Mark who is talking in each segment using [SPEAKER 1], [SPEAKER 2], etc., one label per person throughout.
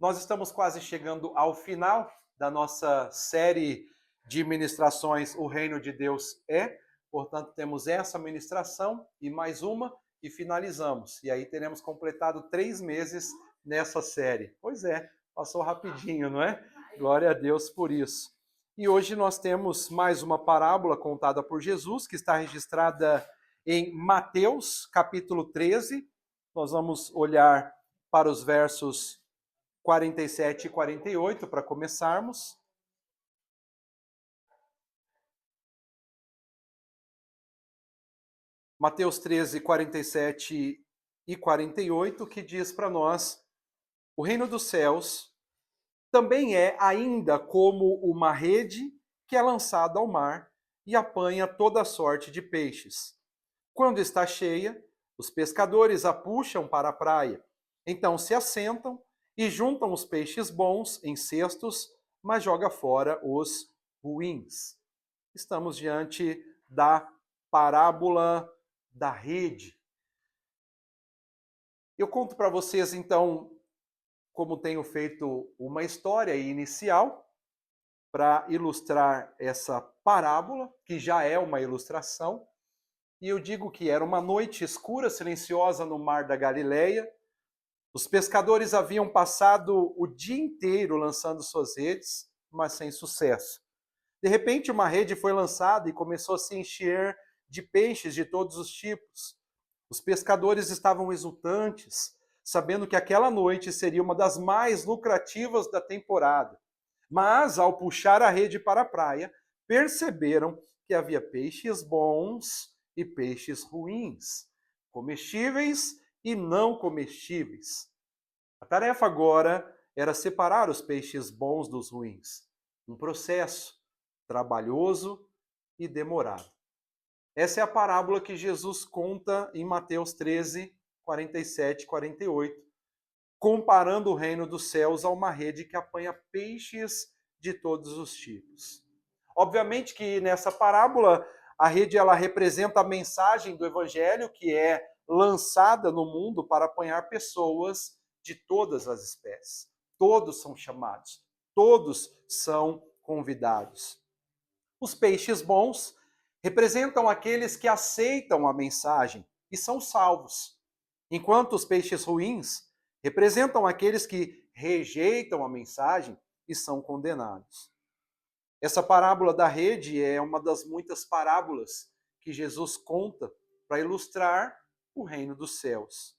[SPEAKER 1] Nós estamos quase chegando ao final da nossa série de ministrações O Reino de Deus é. Portanto, temos essa ministração e mais uma e finalizamos. E aí teremos completado 3 meses nessa série. Pois é, passou rapidinho, não é? Glória a Deus por isso. E hoje nós temos mais uma parábola contada por Jesus, que está registrada em Mateus, capítulo 13. Nós vamos olhar para os versos 47 e 48 para começarmos. Mateus 13, 47 e 48, que diz para nós: o reino dos céus também é ainda como uma rede que é lançada ao mar e apanha toda sorte de peixes. Quando está cheia, os pescadores a puxam para a praia. Então se assentam e juntam os peixes bons em cestos, mas joga fora os ruins. Estamos diante da parábola da rede. Eu conto para vocês, então, como tenho feito uma história inicial para ilustrar essa parábola, que já é uma ilustração. E eu digo que era uma noite escura, silenciosa no mar da Galileia. Os pescadores haviam passado o dia inteiro lançando suas redes, mas sem sucesso. De repente, uma rede foi lançada e começou a se encher de peixes de todos os tipos. Os pescadores estavam exultantes, sabendo que aquela noite seria uma das mais lucrativas da temporada. Mas, ao puxar a rede para a praia, perceberam que havia peixes bons e peixes ruins, comestíveis e não comestíveis. A tarefa agora era separar os peixes bons dos ruins. Um processo trabalhoso e demorado. Essa é a parábola que Jesus conta em Mateus 13, 47 e 48, comparando o reino dos céus a uma rede que apanha peixes de todos os tipos. Obviamente que nessa parábola a rede ela representa a mensagem do evangelho que é lançada no mundo para apanhar pessoas de todas as espécies. Todos são chamados, todos são convidados. Os peixes bons representam aqueles que aceitam a mensagem e são salvos, enquanto os peixes ruins representam aqueles que rejeitam a mensagem e são condenados. Essa parábola da rede é uma das muitas parábolas que Jesus conta para ilustrar o reino dos céus.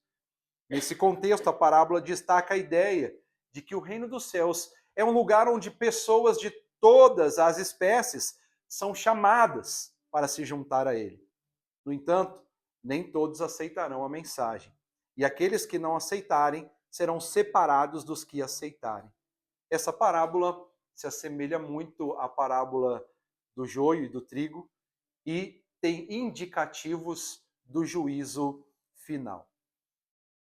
[SPEAKER 1] Nesse contexto, a parábola destaca a ideia de que o reino dos céus é um lugar onde pessoas de todas as espécies são chamadas para se juntar a ele. No entanto, nem todos aceitarão a mensagem. E aqueles que não aceitarem serão separados dos que aceitarem. Essa parábola se assemelha muito à parábola do joio e do trigo e tem indicativos do juízo final.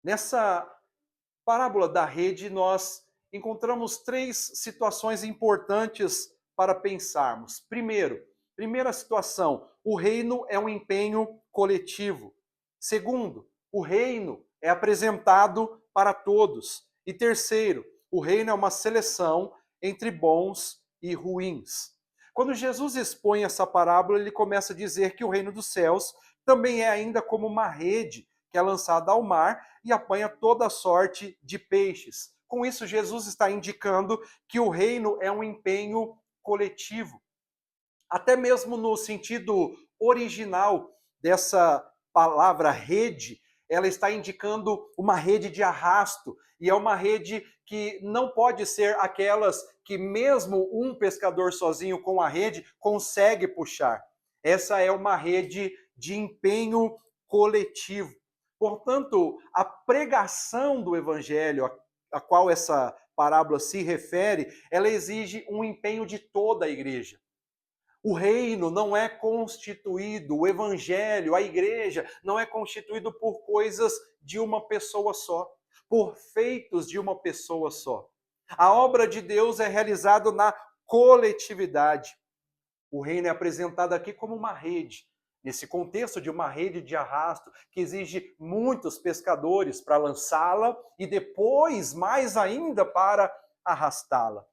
[SPEAKER 1] Nessa parábola da rede, nós encontramos 3 situações importantes para pensarmos. Primeira situação, o reino é um empenho coletivo. Segundo, o reino é apresentado para todos. E terceiro, o reino é uma seleção entre bons e ruins. Quando Jesus expõe essa parábola, ele começa a dizer que o reino dos céus também é ainda como uma rede que é lançada ao mar e apanha toda sorte de peixes. Com isso, Jesus está indicando que o reino é um empenho coletivo. Até mesmo no sentido original dessa palavra rede, ela está indicando uma rede de arrasto, e é uma rede que não pode ser aquelas que mesmo um pescador sozinho com a rede consegue puxar. Essa é uma rede de empenho coletivo. Portanto, a pregação do evangelho a qual essa parábola se refere, ela exige um empenho de toda a igreja. O reino não é constituído, o evangelho, a igreja, não é constituído por coisas de uma pessoa só, por feitos de uma pessoa só. A obra de Deus é realizada na coletividade. O reino é apresentado aqui como uma rede. nesse contexto de uma rede de arrasto que exige muitos pescadores para lançá-la e depois, mais ainda, para arrastá-la.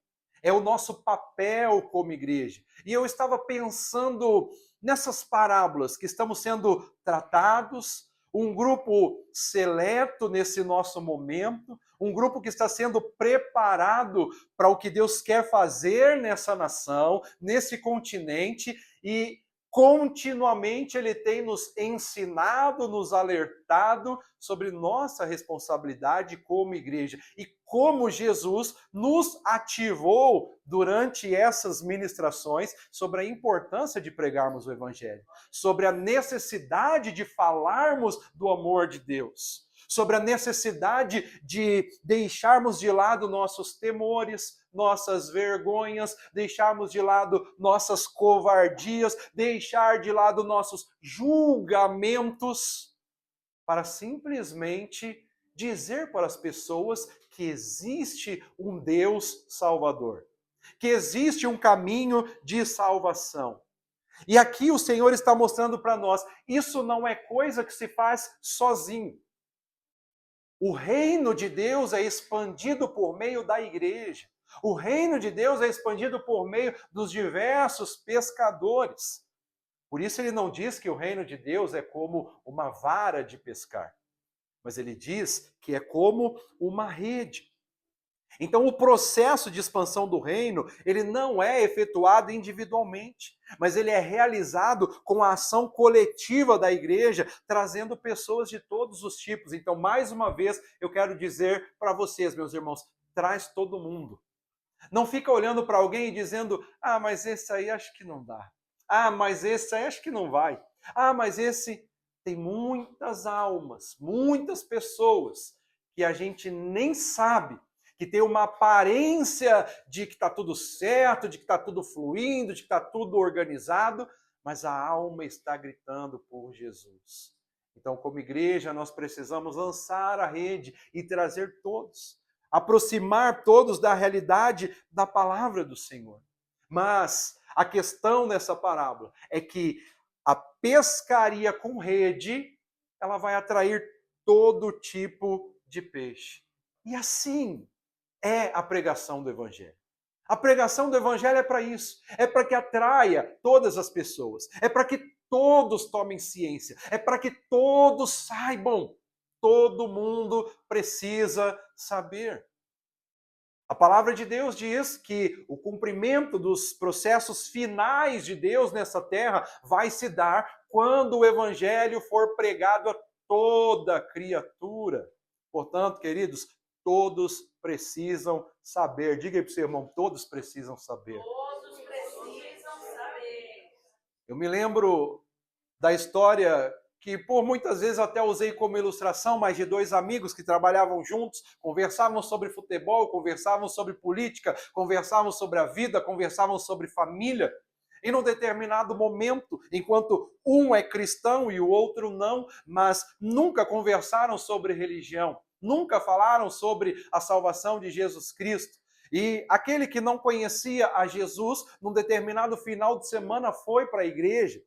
[SPEAKER 1] É o nosso papel como igreja. E eu estava pensando nessas parábolas que estamos sendo tratados, um grupo seleto nesse nosso momento, um grupo que está sendo preparado para o que Deus quer fazer nessa nação, nesse continente, e continuamente Ele tem nos ensinado, nos alertado sobre nossa responsabilidade como igreja e como Jesus nos ativou durante essas ministrações sobre a importância de pregarmos o Evangelho, sobre a necessidade de falarmos do amor de Deus, sobre a necessidade de deixarmos de lado nossos temores, nossas vergonhas, deixarmos de lado nossas covardias, deixar de lado nossos julgamentos, para simplesmente dizer para as pessoas que existe um Deus Salvador, que existe um caminho de salvação. E aqui o Senhor está mostrando para nós, isso não é coisa que se faz sozinho. O reino de Deus é expandido por meio da igreja. O reino de Deus é expandido por meio dos diversos pescadores. Por isso ele não diz que o reino de Deus é como uma vara de pescar, mas ele diz que é como uma rede. Então o processo de expansão do reino, ele não é efetuado individualmente, mas ele é realizado com a ação coletiva da igreja, trazendo pessoas de todos os tipos. Então, mais uma vez, eu quero dizer para vocês, meus irmãos, traz todo mundo. Não fica olhando para alguém e dizendo, mas esse aí acho que não dá. Mas esse aí acho que não vai. Mas esse... Tem muitas almas, muitas pessoas que a gente nem sabe, que tem uma aparência de que está tudo certo, de que está tudo fluindo, de que está tudo organizado, mas a alma está gritando por Jesus. Então, como igreja, nós precisamos lançar a rede e trazer todos, aproximar todos da realidade da palavra do Senhor. Mas a questão nessa parábola é que a pescaria com rede, ela vai atrair todo tipo de peixe. E assim é a pregação do Evangelho. A pregação do Evangelho é para isso. É para que atraia todas as pessoas. É para que todos tomem ciência. É para que todos saibam. Todo mundo precisa saber. A palavra de Deus diz que o cumprimento dos processos finais de Deus nessa terra vai se dar quando o evangelho for pregado a toda criatura. Portanto, queridos, todos precisam saber. Diga aí para o seu irmão, todos precisam saber.
[SPEAKER 2] Todos precisam saber.
[SPEAKER 1] Eu me lembro da história que por muitas vezes até usei como ilustração, mas de dois amigos que trabalhavam juntos, conversavam sobre futebol, conversavam sobre política, conversavam sobre a vida, conversavam sobre família. E num determinado momento, enquanto um é cristão e o outro não, mas nunca conversaram sobre religião, nunca falaram sobre a salvação de Jesus Cristo. E aquele que não conhecia a Jesus, num determinado final de semana foi para a igreja,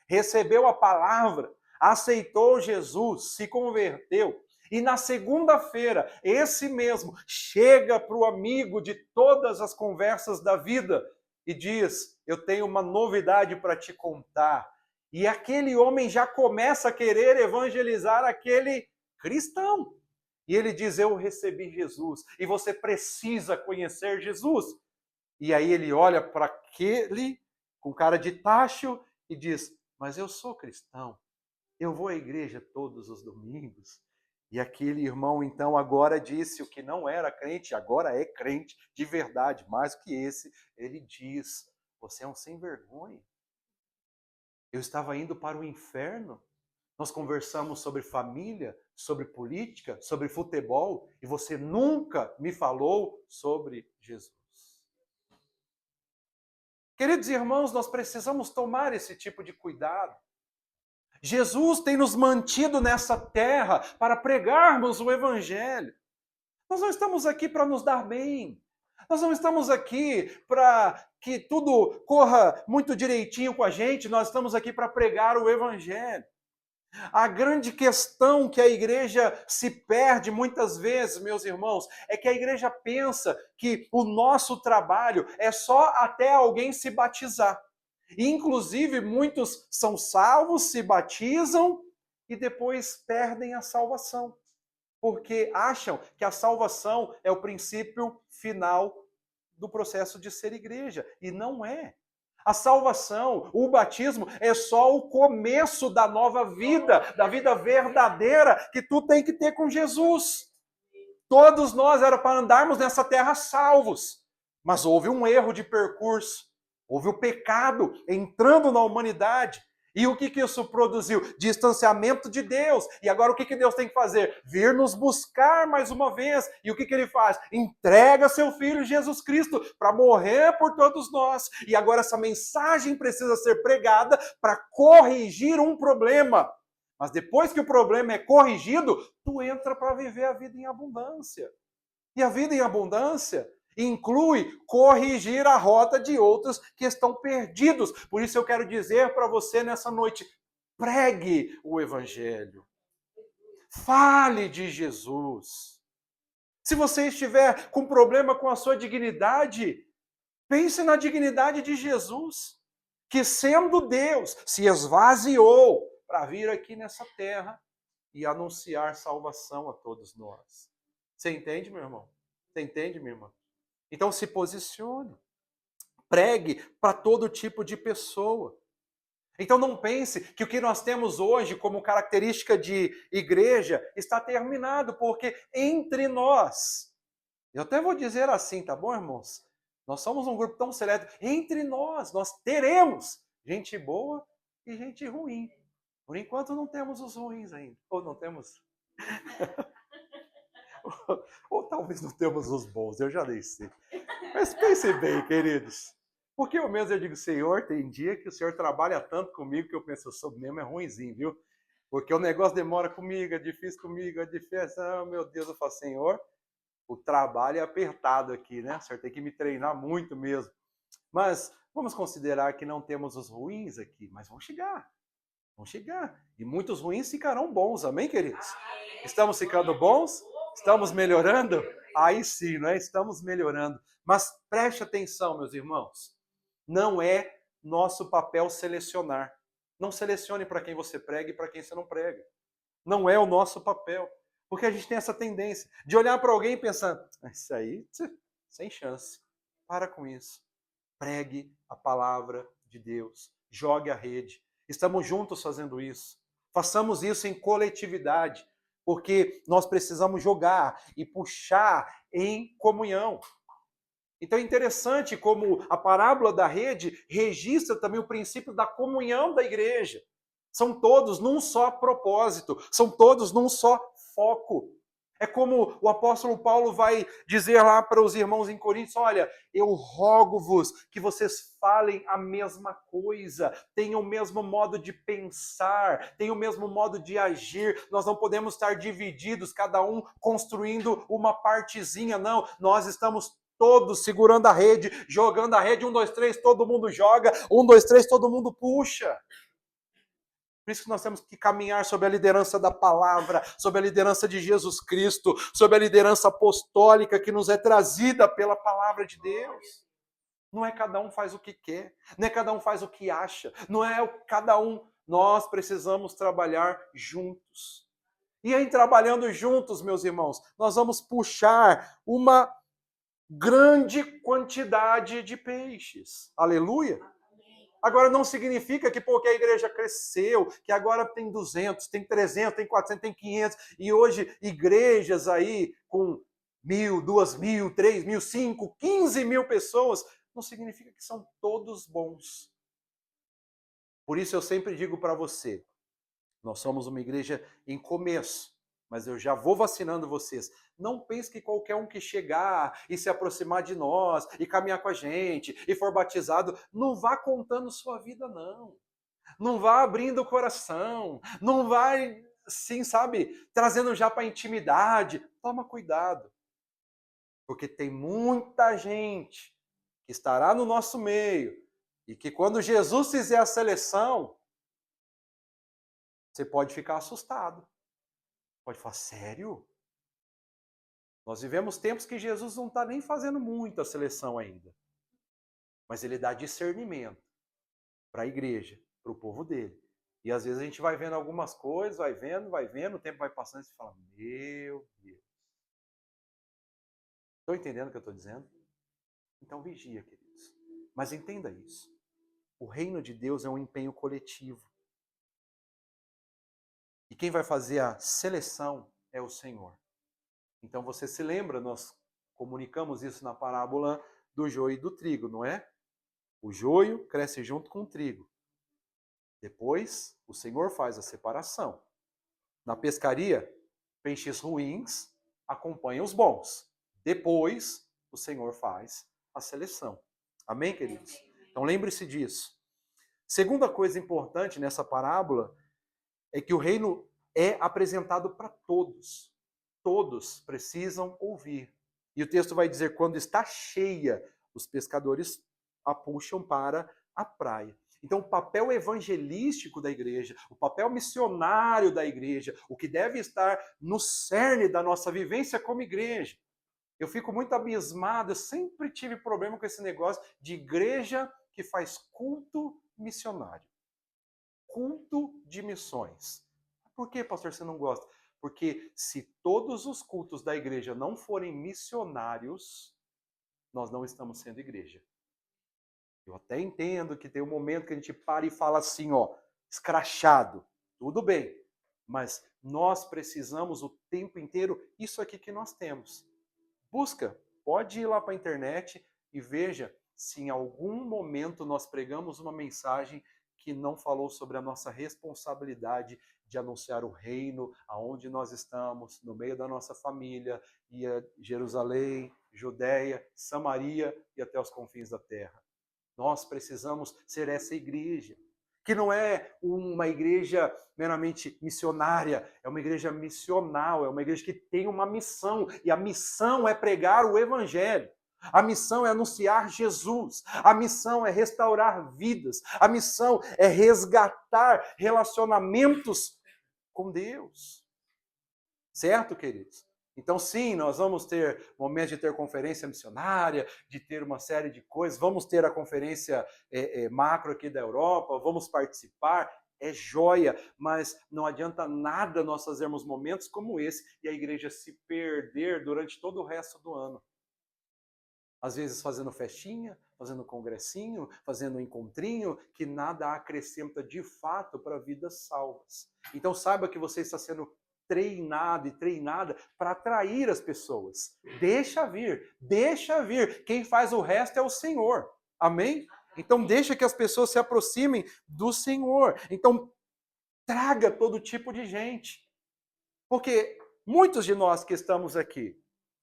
[SPEAKER 1] recebeu a palavra, aceitou Jesus, se converteu. E na segunda-feira, esse mesmo chega para o amigo de todas as conversas da vida e diz, eu tenho uma novidade para te contar. E aquele homem já começa a querer evangelizar aquele cristão. E ele diz, eu recebi Jesus, e você precisa conhecer Jesus. E aí ele olha para aquele com cara de tacho e diz, mas eu sou cristão, eu vou à igreja todos os domingos. E aquele irmão, então, agora disse o que não era crente, agora é crente de verdade, mais que esse, ele diz, você é um sem vergonha. Eu estava indo para o inferno. Nós conversamos sobre família, sobre política, sobre futebol, e você nunca me falou sobre Jesus. Queridos irmãos, nós precisamos tomar esse tipo de cuidado. Jesus tem nos mantido nessa terra para pregarmos o Evangelho. Nós não estamos aqui para nos dar bem. Nós não estamos aqui para que tudo corra muito direitinho com a gente, nós estamos aqui para pregar o Evangelho. A grande questão que a igreja se perde muitas vezes, meus irmãos, é que a igreja pensa que o nosso trabalho é só até alguém se batizar. E, inclusive, muitos são salvos, se batizam e depois perdem a salvação, porque acham que a salvação é o princípio final do processo de ser igreja, e não é. A salvação, o batismo, é só o começo da nova vida, da vida verdadeira que tu tem que ter com Jesus. Todos nós era para andarmos nessa terra salvos, mas houve um erro de percurso, houve o pecado entrando na humanidade. E o que isso produziu? Distanciamento de Deus. E agora o que Deus tem que fazer? Vir nos buscar mais uma vez. E o que ele faz? Entrega seu Filho Jesus Cristo para morrer por todos nós. E agora essa mensagem precisa ser pregada para corrigir um problema. Mas depois que o problema é corrigido, tu entra para viver a vida em abundância. E a vida em abundância inclui corrigir a rota de outros que estão perdidos. Por isso eu quero dizer para você nessa noite, pregue o Evangelho. Fale de Jesus. Se você estiver com problema com a sua dignidade, pense na dignidade de Jesus, que sendo Deus, se esvaziou para vir aqui nessa terra e anunciar salvação a todos nós. Você entende, meu irmão? Você entende, minha irmã? Então se posicione. Pregue para todo tipo de pessoa. Então não pense que o que nós temos hoje como característica de igreja está terminado, porque entre nós, eu até vou dizer assim, tá bom, irmãos? Nós somos um grupo tão seleto, entre nós teremos gente boa e gente ruim. Por enquanto não temos os ruins ainda. Ou não temos? Ou talvez não temos os bons, eu já nem sei. Mas pense bem, queridos. Porque eu mesmo digo, Senhor, tem dia que o Senhor trabalha tanto comigo que eu penso, eu sou mesmo ruinzinho, viu? Porque o negócio demora comigo, é difícil comigo, é difícil. Ah, meu Deus, eu falo, Senhor, o trabalho é apertado aqui, né? O Senhor tem que me treinar muito mesmo. Mas vamos considerar que não temos os ruins aqui, mas vão chegar. Vão chegar. E muitos ruins ficarão bons, amém, queridos? Estamos ficando bons? Estamos melhorando? Aí sim, não é? Estamos melhorando. Mas preste atenção, meus irmãos. Não é nosso papel selecionar. Não selecione para quem você prega e para quem você não prega. Não é o nosso papel. Porque a gente tem essa tendência de olhar para alguém e pensar, isso aí, sem chance. Para com isso. Pregue a palavra de Deus. Jogue a rede. Estamos juntos fazendo isso. Façamos isso em coletividade, porque nós precisamos jogar e puxar em comunhão. Então é interessante como a parábola da rede registra também o princípio da comunhão da igreja. São todos num só propósito, são todos num só foco. É como o apóstolo Paulo vai dizer lá para os irmãos em Coríntios, olha, eu rogo-vos que vocês falem a mesma coisa, tenham o mesmo modo de pensar, tenham o mesmo modo de agir. Nós não podemos estar divididos, cada um construindo uma partezinha, não. Nós estamos todos segurando a rede, jogando a rede, 1, 2, 3, todo mundo joga, 1, 2, 3, todo mundo puxa. Por isso que nós temos que caminhar sob a liderança da palavra, sob a liderança de Jesus Cristo, sob a liderança apostólica que nos é trazida pela palavra de Deus. Não é cada um faz o que quer, não é cada um faz o que acha, não é cada um. Nós precisamos trabalhar juntos. E em trabalhando juntos, meus irmãos, nós vamos puxar uma grande quantidade de peixes. Aleluia! Agora não significa que porque a igreja cresceu, que agora tem 200, tem 300, tem 400, tem 500, e hoje igrejas aí com 1.000, 2.000, 3.000, 5, 15.000 pessoas, não significa que são todos bons. Por isso eu sempre digo para você, nós somos uma igreja em começo, mas eu já vou vacinando vocês. Não pense que qualquer um que chegar e se aproximar de nós, e caminhar com a gente, e for batizado, não vá contando sua vida, não. Não vá abrindo o coração, não vai, sim, sabe, trazendo já para a intimidade. Toma cuidado. Porque tem muita gente que estará no nosso meio e que quando Jesus fizer a seleção, você pode ficar assustado. Pode falar, sério? Nós vivemos tempos que Jesus não está nem fazendo muita seleção ainda. Mas ele dá discernimento para a igreja, para o povo dele. E às vezes a gente vai vendo algumas coisas, vai vendo, o tempo vai passando e você fala, meu Deus. Estão entendendo o que eu estou dizendo? Então vigia, queridos. Mas entenda isso. O reino de Deus é um empenho coletivo. E quem vai fazer a seleção é o Senhor. Então você se lembra, nós comunicamos isso na parábola do joio e do trigo, não é? O joio cresce junto com o trigo. Depois, o Senhor faz a separação. Na pescaria, peixes ruins acompanham os bons. Depois, o Senhor faz a seleção. Amém, queridos? Então lembre-se disso. Segunda coisa importante nessa parábola é que o reino é apresentado para todos. Todos precisam ouvir. E o texto vai dizer, quando está cheia, os pescadores a puxam para a praia. Então, o papel evangelístico da igreja, o papel missionário da igreja, o que deve estar no cerne da nossa vivência como igreja. Eu fico muito abismado, eu sempre tive problema com esse negócio de igreja que faz culto missionário. Culto de missões. Por que, pastor, você não gosta? Porque se todos os cultos da igreja não forem missionários, nós não estamos sendo igreja. Eu até entendo que tem um momento que a gente para e fala assim, ó, escrachado. Tudo bem. Mas nós precisamos o tempo inteiro isso aqui que nós temos. Busca. Pode ir lá para a internet e veja se em algum momento nós pregamos uma mensagem que não falou sobre a nossa responsabilidade de anunciar o reino, aonde nós estamos, no meio da nossa família, e a Jerusalém, Judéia, Samaria e até os confins da terra. Nós precisamos ser essa igreja, que não é uma igreja meramente missionária, é uma igreja missional, é uma igreja que tem uma missão, e a missão é pregar o evangelho. A missão é anunciar Jesus. A missão é restaurar vidas. A missão é resgatar relacionamentos com Deus. Certo, queridos? Então, sim, nós vamos ter momentos de ter conferência missionária, de ter uma série de coisas, vamos ter a conferência macro aqui da Europa, vamos participar, é joia, mas não adianta nada nós fazermos momentos como esse e a igreja se perder durante todo o resto do ano. Às vezes fazendo festinha, fazendo congressinho, fazendo encontrinho, que nada acrescenta de fato para vidas salvas. Então saiba que você está sendo treinado e treinada para atrair as pessoas. Deixa vir, deixa vir. Quem faz o resto é o Senhor. Amém? Então deixa que as pessoas se aproximem do Senhor. Então traga todo tipo de gente. Porque muitos de nós que estamos aqui,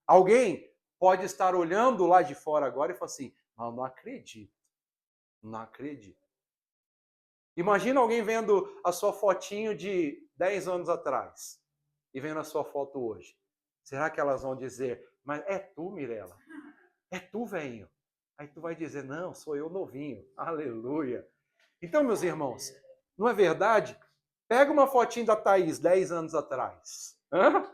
[SPEAKER 1] alguém pode estar olhando lá de fora agora e falar assim, não acredito, não acredito. Imagina alguém vendo a sua fotinho de 10 anos atrás e vendo a sua foto hoje. Será que elas vão dizer, mas é tu, Mirella? É tu, velhinho? Aí tu vai dizer, não, sou eu novinho. Aleluia. Então, meus irmãos, não é verdade? Pega uma fotinho da Thaís 10 anos atrás. Hã?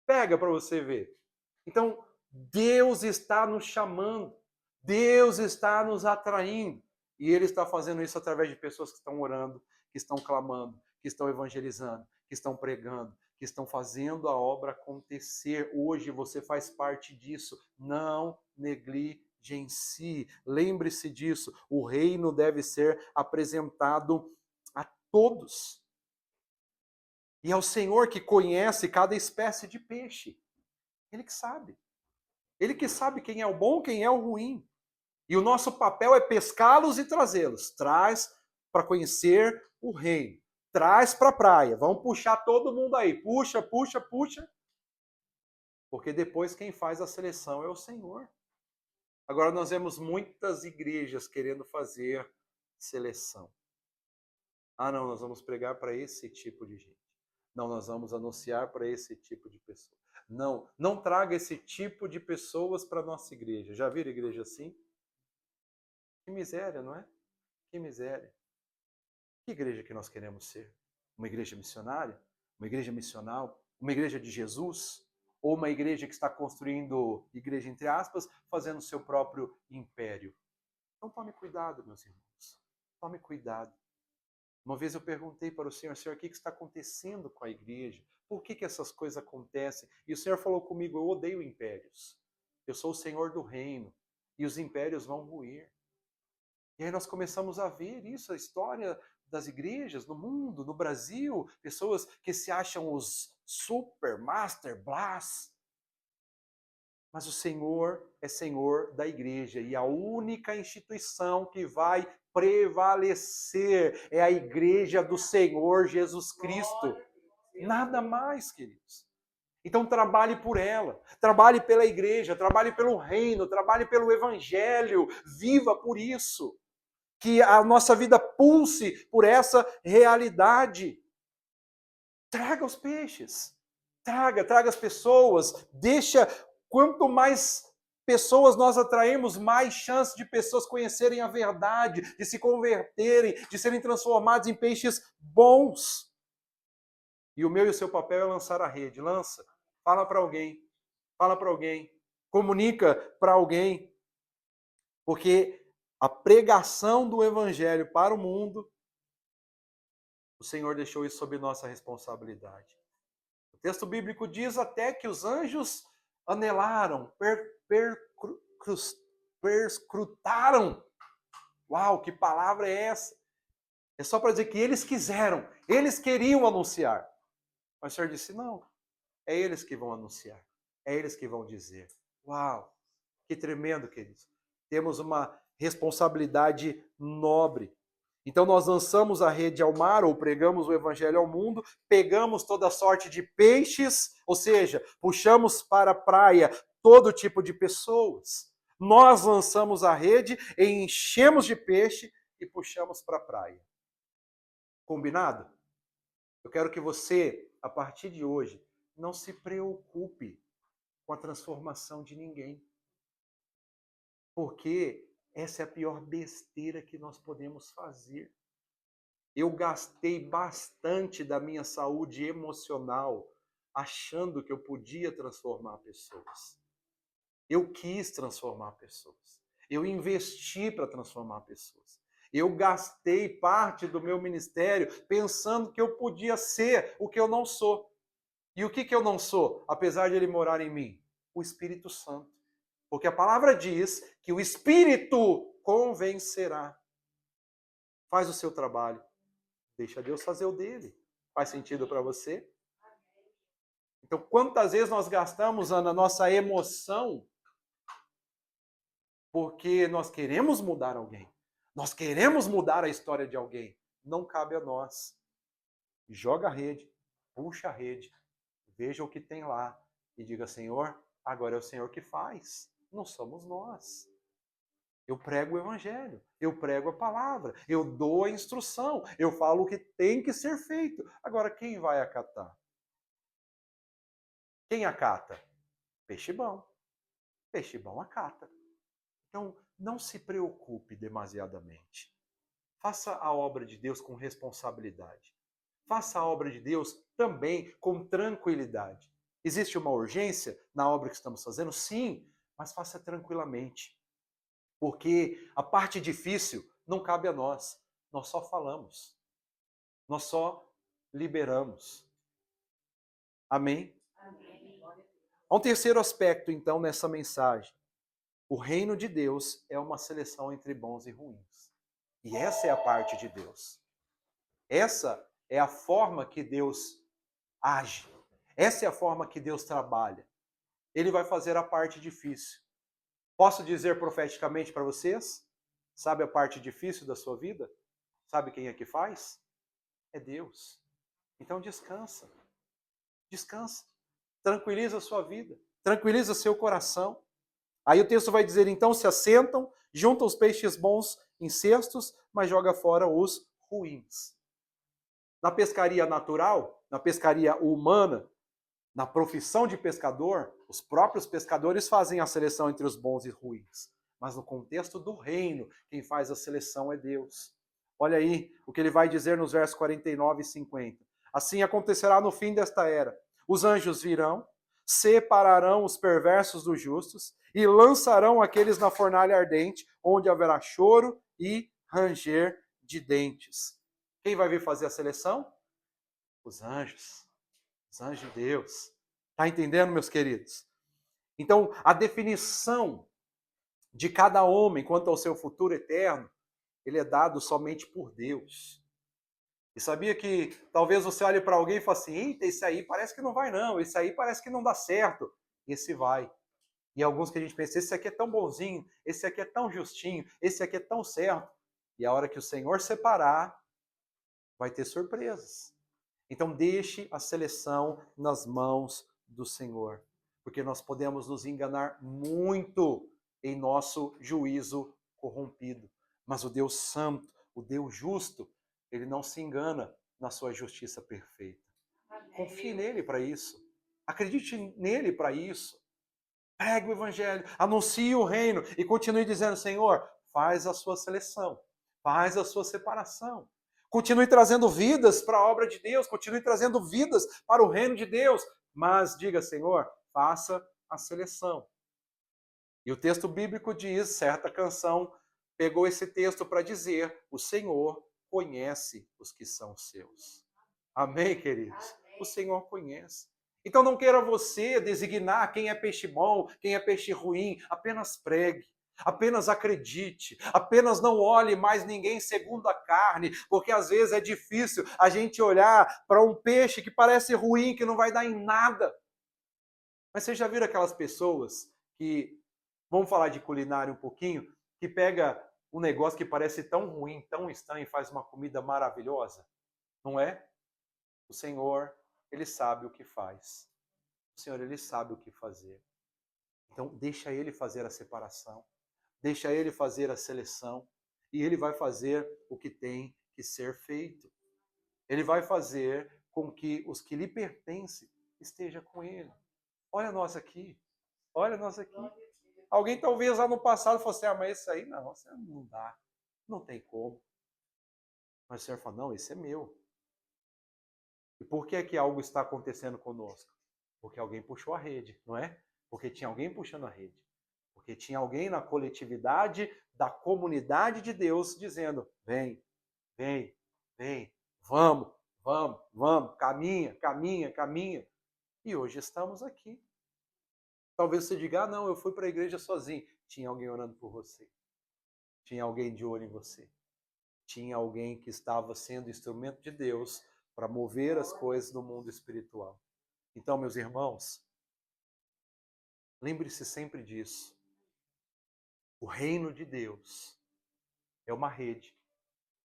[SPEAKER 1] Pega para você ver. Então, Deus está nos chamando. Deus está nos atraindo. E Ele está fazendo isso através de pessoas que estão orando, que estão clamando, que estão evangelizando, que estão pregando, que estão fazendo a obra acontecer. Hoje você faz parte disso. Não negligencie. Lembre-se disso. O reino deve ser apresentado a todos. E é o Senhor que conhece cada espécie de peixe. Ele que sabe. Ele que sabe quem é o bom, quem é o ruim. E o nosso papel é pescá-los e trazê-los. Traz para conhecer o reino. Traz para a praia. Vamos puxar todo mundo aí. Puxa, puxa, puxa. Porque depois quem faz a seleção é o Senhor. Agora nós vemos muitas igrejas querendo fazer seleção. Ah, não, nós vamos pregar para esse tipo de gente. Não, nós vamos anunciar para esse tipo de pessoa. Não, não traga esse tipo de pessoas para a nossa igreja. Já viram igreja assim? Que miséria, não é? Que miséria. Que igreja que nós queremos ser? Uma igreja missionária? Uma igreja missional? Uma igreja de Jesus? Ou uma igreja que está construindo, igreja entre aspas, fazendo seu próprio império? Então tome cuidado, meus irmãos. Tome cuidado. Uma vez eu perguntei para o Senhor, Senhor, o que está acontecendo com a igreja? Por que essas coisas acontecem? E o Senhor falou comigo, eu odeio impérios. Eu sou o Senhor do reino. E os impérios vão ruir. E aí nós começamos a ver isso, a história das igrejas no mundo, no Brasil, pessoas que se acham os super, master, blast. Mas o Senhor é Senhor da igreja e a única instituição que vai prevalecer é a igreja do Senhor Jesus Cristo. Nada mais, queridos. Então trabalhe por ela, trabalhe pela igreja, trabalhe pelo reino, trabalhe pelo evangelho, viva por isso. Que a nossa vida pulse por essa realidade. Traga os peixes, traga as pessoas, deixa, quanto mais pessoas nós atrairmos, mais chance de pessoas conhecerem a verdade, de se converterem, de serem transformados em peixes bons. E o meu e o seu papel é lançar a rede. Lança, fala para alguém, comunica para alguém, porque a pregação do evangelho para o mundo, o Senhor deixou isso sob nossa responsabilidade. O texto bíblico diz até que os anjos anelaram, perscrutaram. Uau, que palavra é essa? É só para dizer que eles quiseram, eles queriam anunciar. Mas o Senhor disse, não, é eles que vão anunciar, é eles que vão dizer. Uau, que tremendo, queridos. Temos uma responsabilidade nobre. Então nós lançamos a rede ao mar, ou pregamos o evangelho ao mundo, pegamos toda sorte de peixes, ou seja, puxamos para a praia todo tipo de pessoas. Nós lançamos a rede, enchemos de peixe e puxamos para a praia. Combinado? Eu quero que você, a partir de hoje, não se preocupe com a transformação de ninguém. Porque essa é a pior besteira que nós podemos fazer. Eu gastei bastante da minha saúde emocional achando que eu podia transformar pessoas. Eu quis transformar pessoas. Eu investi para transformar pessoas. Eu gastei parte do meu ministério pensando que eu podia ser o que eu não sou. E o que eu não sou, apesar de ele morar em mim? O Espírito Santo. Porque a palavra diz que o Espírito convencerá. Faz o seu trabalho. Deixa Deus fazer o dele. Faz sentido para você? Então, quantas vezes nós gastamos, Ana, nossa emoção porque nós queremos mudar alguém. Nós queremos mudar a história de alguém. Não cabe a nós. Joga a rede, puxa a rede, veja o que tem lá e diga, Senhor, agora é o Senhor que faz. Não somos nós. Eu prego o evangelho, eu prego a palavra, eu dou a instrução, eu falo o que tem que ser feito. Agora, quem vai acatar? Quem acata? Peixe bom. Peixe bom acata. Então, não se preocupe demasiadamente. Faça a obra de Deus com responsabilidade. Faça a obra de Deus também com tranquilidade. Existe uma urgência na obra que estamos fazendo? Sim, mas faça tranquilamente. Porque a parte difícil não cabe a nós. Nós só falamos. Nós só liberamos. Amém?
[SPEAKER 2] Amém.
[SPEAKER 1] Há um terceiro aspecto, então, nessa mensagem. O reino de Deus é uma seleção entre bons e ruins. E essa é a parte de Deus. Essa é a forma que Deus age. Essa é a forma que Deus trabalha. Ele vai fazer a parte difícil. Posso dizer profeticamente para vocês? Sabe a parte difícil da sua vida? Sabe quem é que faz? É Deus. Então descansa. Descansa. Tranquiliza a sua vida. Tranquiliza seu coração. Aí o texto vai dizer, então, se assentam, juntam os peixes bons em cestos, mas joga fora os ruins. Na pescaria natural, na pescaria humana, Na profissão de pescador, os próprios pescadores fazem a seleção entre os bons e ruins. Mas no contexto do reino, quem faz a seleção é Deus. Olha aí o que ele vai dizer nos versos 49 e 50. Assim acontecerá no fim desta era. Os anjos virão, separarão os perversos dos justos e lançarão aqueles na fornalha ardente, onde haverá choro e ranger de dentes. Quem vai vir fazer a seleção? Os anjos. Os anjos de Deus. Está entendendo, meus queridos? Então, a definição de cada homem quanto ao seu futuro eterno, ele é dado somente por Deus. E sabia que talvez você olhe para alguém e fale assim, eita, esse aí parece que não vai não, esse aí parece que não dá certo. Esse vai. E alguns que a gente pensa, esse aqui é tão bonzinho, esse aqui é tão justinho, esse aqui é tão certo. E a hora que o Senhor separar, vai ter surpresas. Então deixe a seleção nas mãos do Senhor, porque nós podemos nos enganar muito em nosso juízo corrompido. Mas o Deus santo, o Deus justo, ele não se engana na sua justiça perfeita. Confie nele para isso. Acredite nele para isso. Pregue o evangelho, anuncie o reino e continue dizendo, Senhor, faz a sua seleção, faz a sua separação. Continue trazendo vidas para a obra de Deus, continue trazendo vidas para o reino de Deus, mas diga, Senhor, faça a seleção. E o texto bíblico diz, certa canção pegou esse texto para dizer, o Senhor conhece os que são seus. Amém, queridos? O Senhor conhece. Então não queira você designar quem é peixe bom, quem é peixe ruim, apenas pregue. Apenas acredite, apenas não olhe mais ninguém segundo a carne, porque às vezes é difícil a gente olhar para um peixe que parece ruim, que não vai dar em nada. Mas você já viram aquelas pessoas que, vamos falar de culinária um pouquinho, que pega um negócio que parece tão ruim, tão estranho e faz uma comida maravilhosa? Não é? O Senhor, Ele sabe o que faz. O Senhor, Ele sabe o que fazer. Então, deixa Ele fazer a separação. Deixa Ele fazer a seleção. E Ele vai fazer o que tem que ser feito. Ele vai fazer com que os que lhe pertencem estejam com Ele. Olha nós aqui. Olha nós aqui. Alguém talvez lá no passado fosse assim, mas esse aí não, isso não dá. Não tem como. Mas o Senhor fala, não, esse é meu. E por que é que algo está acontecendo conosco? Porque alguém puxou a rede, não é? Porque tinha alguém puxando a rede. Porque tinha alguém na coletividade da comunidade de Deus dizendo, vem, vem, vem, vamos, vamos, vamos, caminha, caminha, caminha. E hoje estamos aqui. Talvez você diga, ah, não, eu fui para a igreja sozinho. Tinha alguém orando por você. Tinha alguém de olho em você. Tinha alguém que estava sendo instrumento de Deus para mover as coisas no mundo espiritual. Então, meus irmãos, lembre-se sempre disso. O reino de Deus é uma rede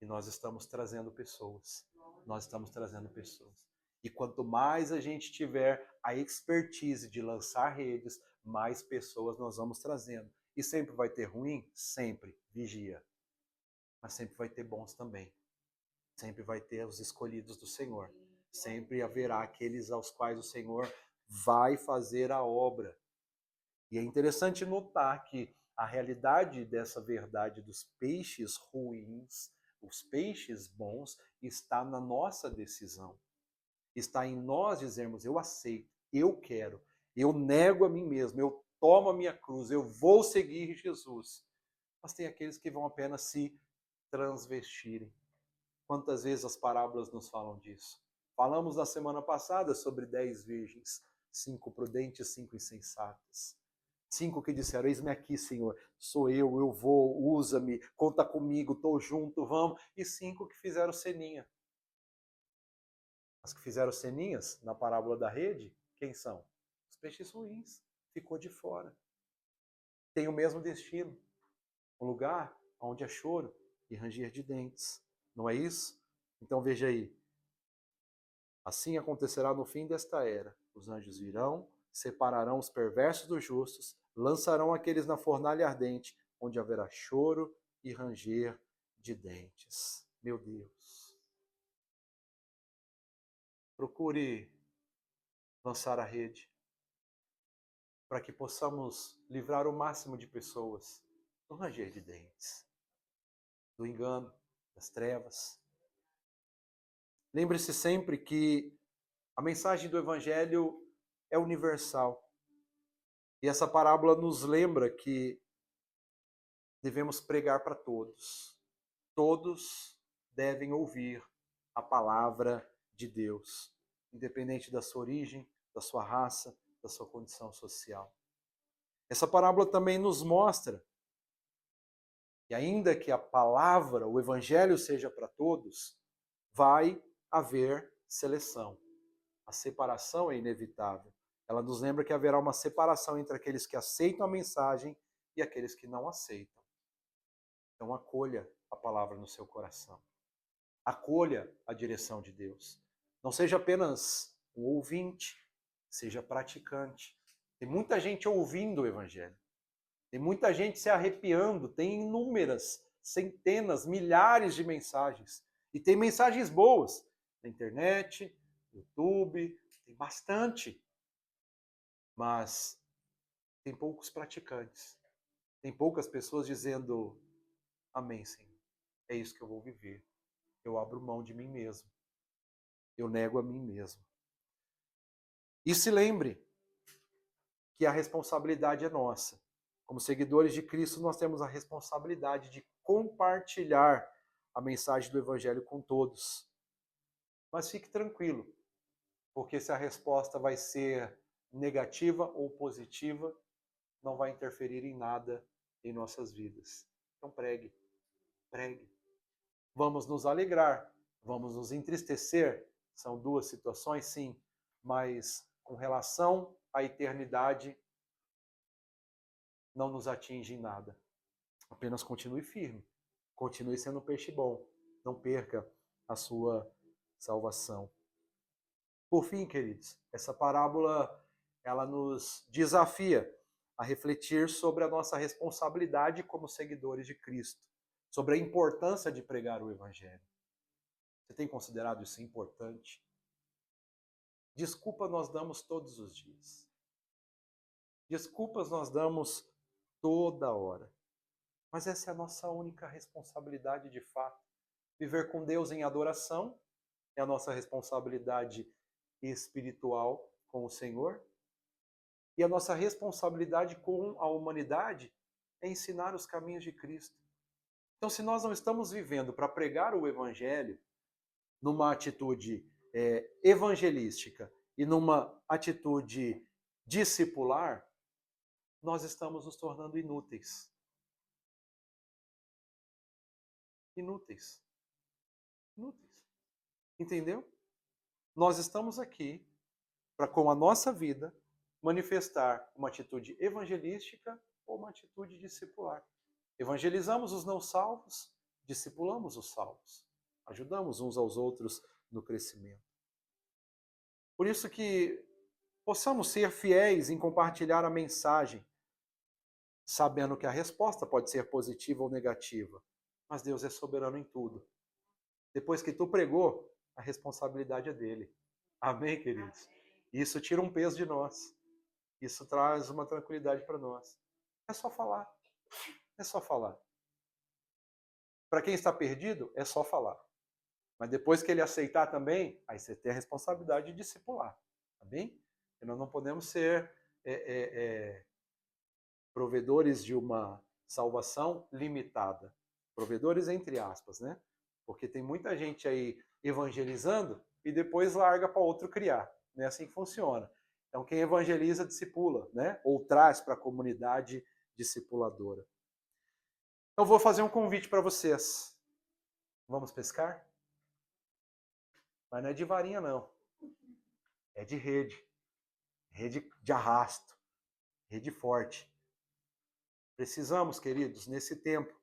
[SPEAKER 1] e nós estamos trazendo pessoas. Nós estamos trazendo pessoas. E quanto mais a gente tiver a expertise de lançar redes, mais pessoas nós vamos trazendo. E sempre vai ter ruim? Sempre. Vigia. Mas sempre vai ter bons também. Sempre vai ter os escolhidos do Senhor. Sempre haverá aqueles aos quais o Senhor vai fazer a obra. E é interessante notar que a realidade dessa verdade dos peixes ruins, os peixes bons, está na nossa decisão. Está em nós dizermos, eu aceito, eu quero, eu nego a mim mesmo, eu tomo a minha cruz, eu vou seguir Jesus. Mas tem aqueles que vão apenas se transvestirem. Quantas vezes as parábolas nos falam disso? Falamos na semana passada sobre 10 virgens, 5 prudentes, 5 insensatas. 5 que disseram, eis-me aqui, Senhor, sou eu vou, usa-me, conta comigo, estou junto, vamos. E 5 que fizeram ceninha. As que fizeram ceninhas, na parábola da rede, quem são? Os peixes ruins. Ficou de fora. Tem o mesmo destino. Um lugar onde é choro e ranger de dentes. Não é isso? Então veja aí. Assim acontecerá no fim desta era. Os anjos virão, separarão os perversos dos justos, lançarão aqueles na fornalha ardente, onde haverá choro e ranger de dentes. Meu Deus. Procure lançar a rede, para que possamos livrar o máximo de pessoas do ranger de dentes, do engano, das trevas. Lembre-se sempre que a mensagem do Evangelho é universal. E essa parábola nos lembra que devemos pregar para todos. Todos devem ouvir a palavra de Deus, independente da sua origem, da sua raça, da sua condição social. Essa parábola também nos mostra que, ainda que a palavra, o Evangelho seja para todos, vai haver seleção. A separação é inevitável. Ela nos lembra que haverá uma separação entre aqueles que aceitam a mensagem e aqueles que não aceitam. Então acolha a palavra no seu coração. Acolha a direção de Deus. Não seja apenas um ouvinte, seja praticante. Tem muita gente ouvindo o Evangelho. Tem muita gente se arrepiando. Tem inúmeras, centenas, milhares de mensagens. E tem mensagens boas na internet, no YouTube, tem bastante. Mas tem poucos praticantes. Tem poucas pessoas dizendo: amém, Senhor. É isso que eu vou viver. Eu abro mão de mim mesmo. Eu nego a mim mesmo. E se lembre que a responsabilidade é nossa. Como seguidores de Cristo, nós temos a responsabilidade de compartilhar a mensagem do Evangelho com todos. Mas fique tranquilo, porque se a resposta vai ser negativa ou positiva, não vai interferir em nada em nossas vidas. Então pregue, pregue. Vamos nos alegrar, vamos nos entristecer. São duas situações, sim, mas com relação à eternidade, não nos atinge em nada. Apenas continue firme, continue sendo um peixe bom, não perca a sua salvação. Por fim, queridos, essa parábola ela nos desafia a refletir sobre a nossa responsabilidade como seguidores de Cristo, sobre a importância de pregar o Evangelho. Você tem considerado isso importante? Desculpa nós damos todos os dias. Desculpas nós damos toda hora. Mas essa é a nossa única responsabilidade de fato. Viver com Deus em adoração é a nossa responsabilidade espiritual com o Senhor. E a nossa responsabilidade com a humanidade é ensinar os caminhos de Cristo. Então, se nós não estamos vivendo para pregar o Evangelho numa atitude evangelística e numa atitude discipular, nós estamos nos tornando inúteis. Inúteis. Inúteis. Entendeu? Nós estamos aqui para, com a nossa vida, manifestar uma atitude evangelística ou uma atitude discipular. Evangelizamos os não salvos, discipulamos os salvos. Ajudamos uns aos outros no crescimento. Por isso que possamos ser fiéis em compartilhar a mensagem, sabendo que a resposta pode ser positiva ou negativa, mas Deus é soberano em tudo. Depois que tu pregou, a responsabilidade é dele. Amém, queridos? Isso tira um peso de nós. Isso traz uma tranquilidade para nós. É só falar. É só falar. Para quem está perdido, é só falar. Mas depois que ele aceitar também, aí você tem a responsabilidade de discipular. Tá bem? Porque nós não podemos ser provedores de uma salvação limitada. Provedores entre aspas, né? Porque tem muita gente aí evangelizando e depois larga para outro criar. Não é assim que funciona. Então quem evangeliza, discipula, né? Ou traz para a comunidade discipuladora. Eu vou fazer um convite para vocês. Vamos pescar? Mas não é de varinha, não. É de rede. Rede de arrasto. Rede forte. Precisamos, queridos, nesse tempo,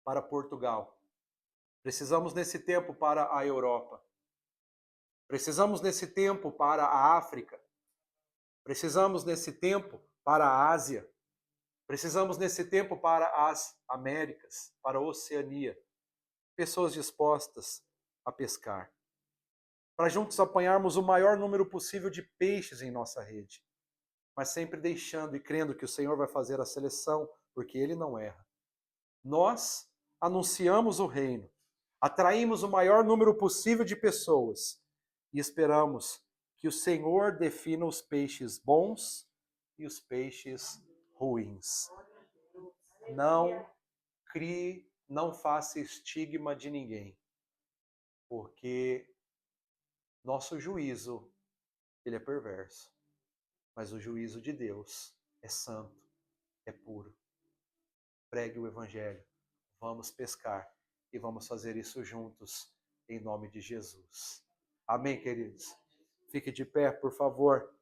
[SPEAKER 1] para Portugal. Precisamos nesse tempo para a Europa. Precisamos nesse tempo para a África. Precisamos nesse tempo para a Ásia. Precisamos nesse tempo para as Américas, para a Oceania. Pessoas dispostas a pescar. para juntos apanharmos o maior número possível de peixes em nossa rede, mas sempre deixando e crendo que o Senhor vai fazer a seleção, porque Ele não erra. Nós anunciamos o reino, atraímos o maior número possível de pessoas e esperamos que o Senhor defina os peixes bons e os peixes ruins. Não crie, não faça estigma de ninguém, porque nosso juízo, ele é perverso, mas o juízo de Deus é santo, é puro. Pregue o evangelho, vamos pescar e vamos fazer isso juntos, em nome de Jesus. Amém, queridos? Fique de pé, por favor.